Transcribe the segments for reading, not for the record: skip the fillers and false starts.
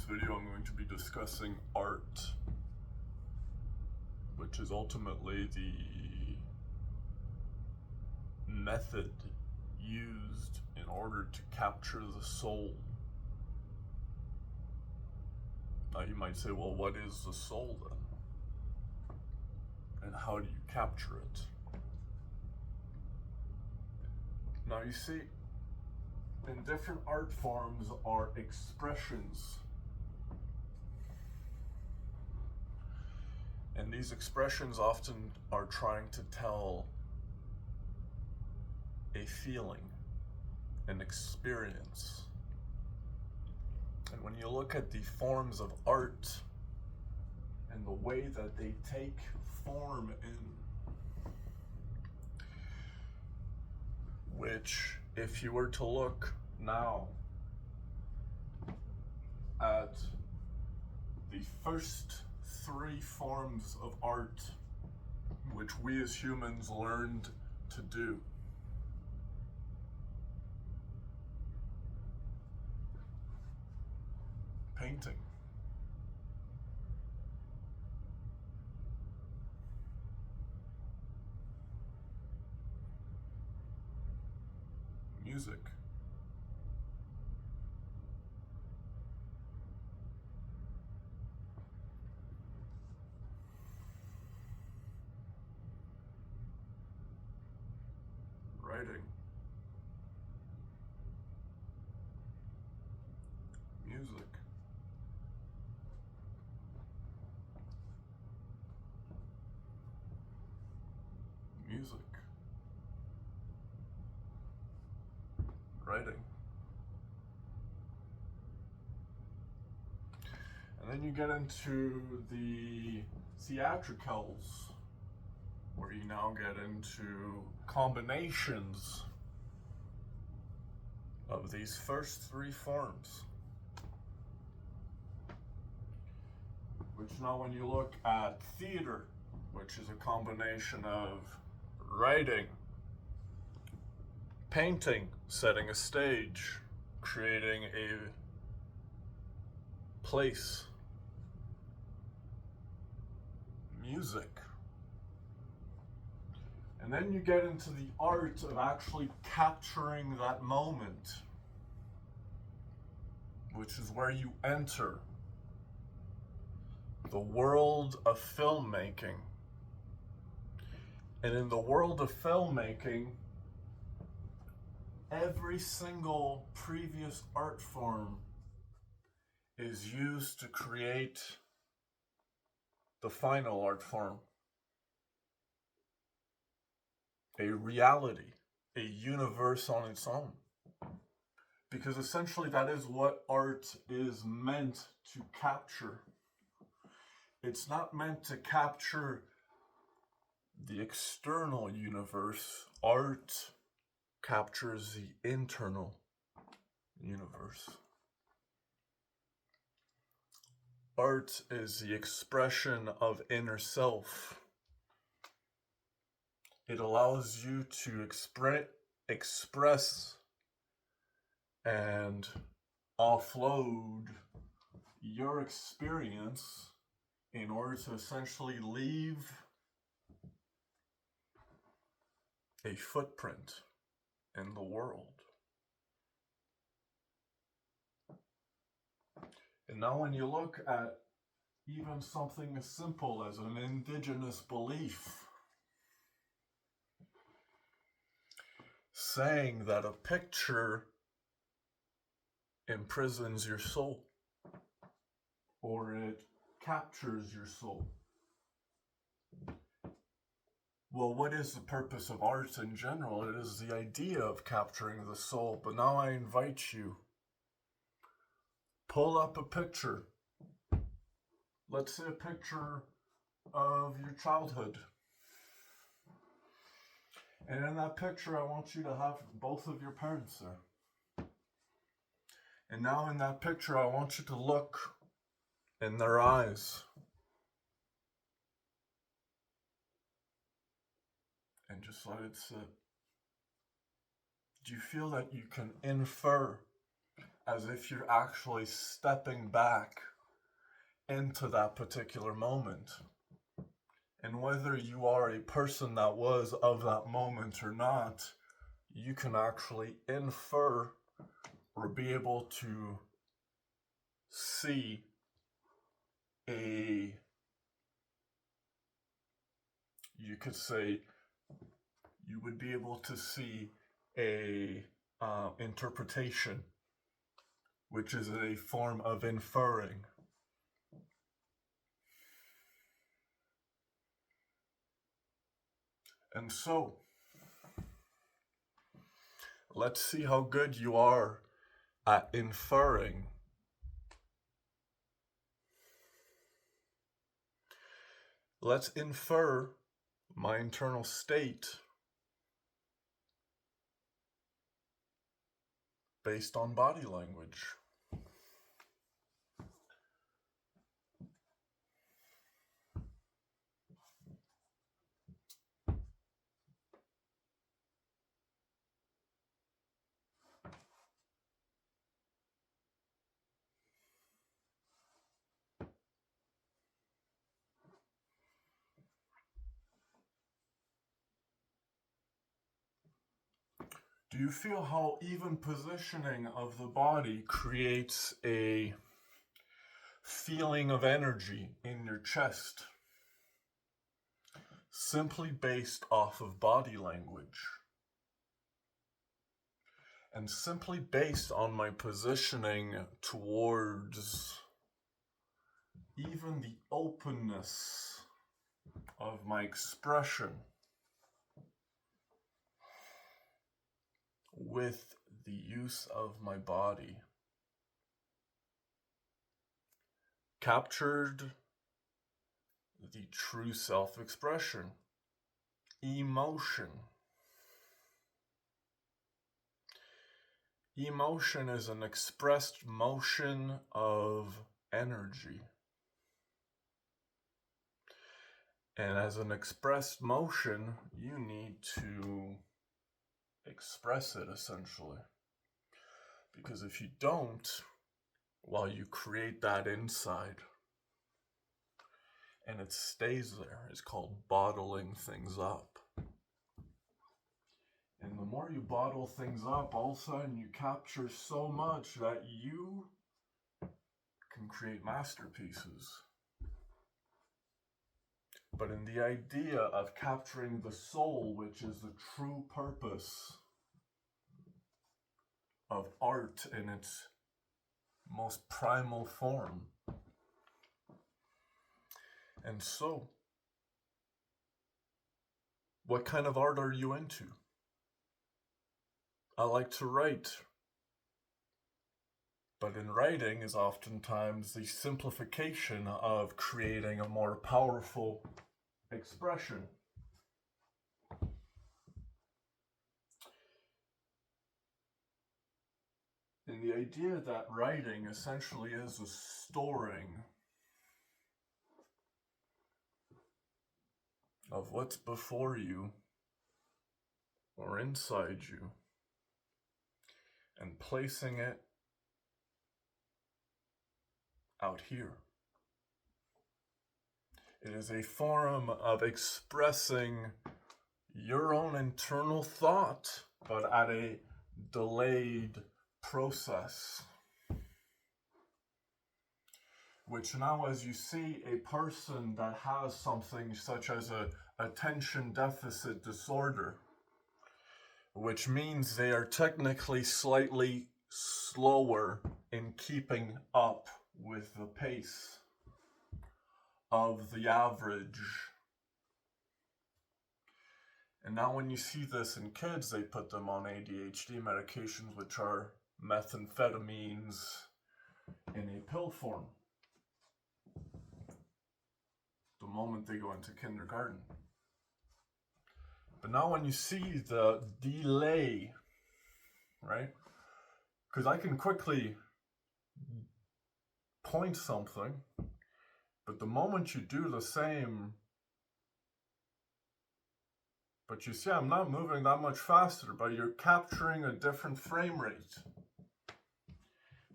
video I'm going to be discussing art, which is ultimately the method used in order to capture the soul. Now you might say, well, what is the soul then? And how do you capture it? Now you see, in different art forms are expressions. And these expressions often are trying to tell a feeling, an experience. And when you look at the forms of art and the way that they take form in which, if you were to look now at the first three forms of art which we as humans learned to do, painting, music, writing, music, music, writing. And then you get into the theatricals, where you now get into combinations of these first three forms. Which now when you look at theater, which is a combination of writing, painting, setting a stage, creating a place, music. And then you get into the art of actually capturing that moment, which is where you enter the world of filmmaking. And in the world of filmmaking, every single previous art form is used to create the final art form. A reality, a universe on its own. Because essentially that is what art is meant to capture. It's not meant to capture the external universe. Art captures the internal universe. Art is the expression of inner self. It allows you to express and offload your experience in order to essentially leave a footprint in the world. And now when you look at even something as simple as an indigenous belief, saying that a picture imprisons your soul, or it captures your soul. Well, what is the purpose of art in general? It is the idea of capturing the soul. But now I invite you, pull up a picture. Let's say a picture of your childhood. And in that picture, I want you to have both of your parents there. And now in that picture, I want you to look in their eyes. And just let it sit. Do you feel that you can infer as if you're actually stepping back into that particular moment. And whether you are a person that was of that moment or not, you can actually infer or be able to see you could say, you would be able to see a interpretation, which is a form of inferring. And so, let's see how good you are at inferring. Let's infer my internal state based on body language. Do you feel how even positioning of the body creates a feeling of energy in your chest, simply based off of body language? And simply based on my positioning towards even the openness of my expression with the use of my body, captured the true self-expression, emotion. Emotion is an expressed motion of energy. And as an expressed motion, you need to express it, essentially. Because if you don't, well, you create that inside. And it stays there. It's called bottling things up. And the more you bottle things up, all of a sudden you capture so much that you can create masterpieces. But in the idea of capturing the soul, which is the true purpose of art in its most primal form. And so, what kind of art are you into? I like to write. But in writing is oftentimes the simplification of creating a more powerful expression. And the idea that writing essentially is a storing of what's before you or inside you and placing it out here. It is a form of expressing your own internal thought, but at a delayed process. Which now, as you see a person that has something such as a attention deficit disorder, which means they are technically slightly slower in keeping up with the pace of the average. And now when you see this in kids, they put them on ADHD medications, which are methamphetamines in a pill form, the moment they go into kindergarten. But now when you see the delay, right? Because I can quickly point something, but the moment you do the same, but you see I'm not moving that much faster, but you're capturing a different frame rate.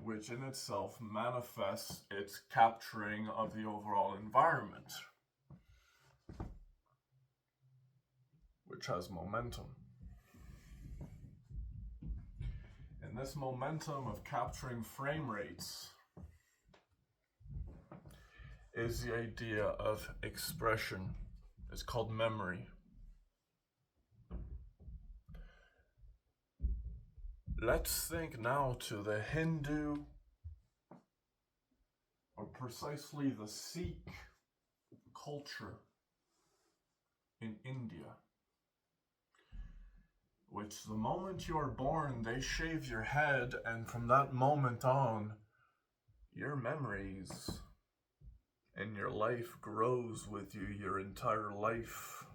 which in itself manifests its capturing of the overall environment, which has momentum. And this momentum of capturing frame rates is the idea of expression. It's called memory. Let's think now to the Hindu, or precisely the Sikh culture in India, which the moment you are born, they shave your head, and from that moment on, your memories and your life grows with you your entire life.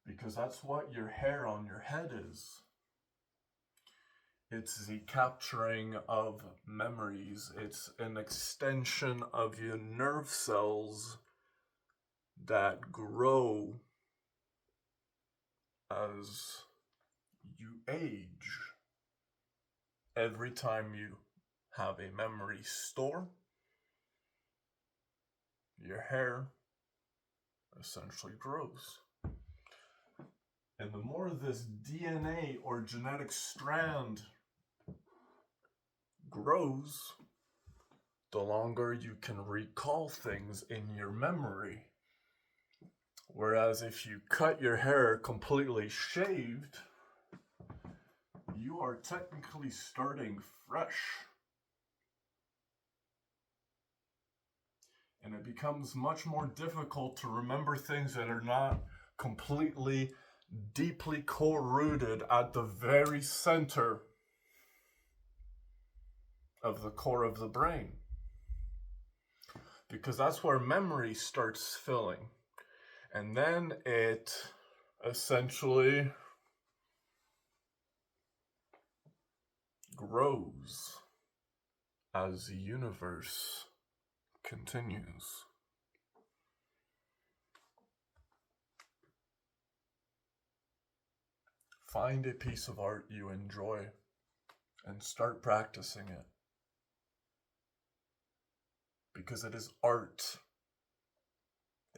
Because that's what your hair on your head is. It's the capturing of memories. It's an extension of your nerve cells that grow as you age. Every time you have a memory store, your hair essentially grows. And the more this DNA or genetic strand grows, the longer you can recall things in your memory. Whereas if you cut your hair completely shaved, you are technically starting fresh. And it becomes much more difficult to remember things that are not completely, deeply core-rooted at the very center of the core of the brain. Because that's where memory starts filling. And then it essentially grows as the universe continues. Find a piece of art you enjoy and start practicing it. Because it is art.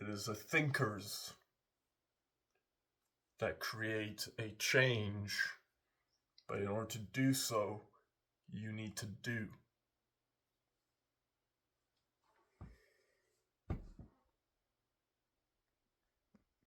It is the thinkers that create a change. But in order to do so, you need to do.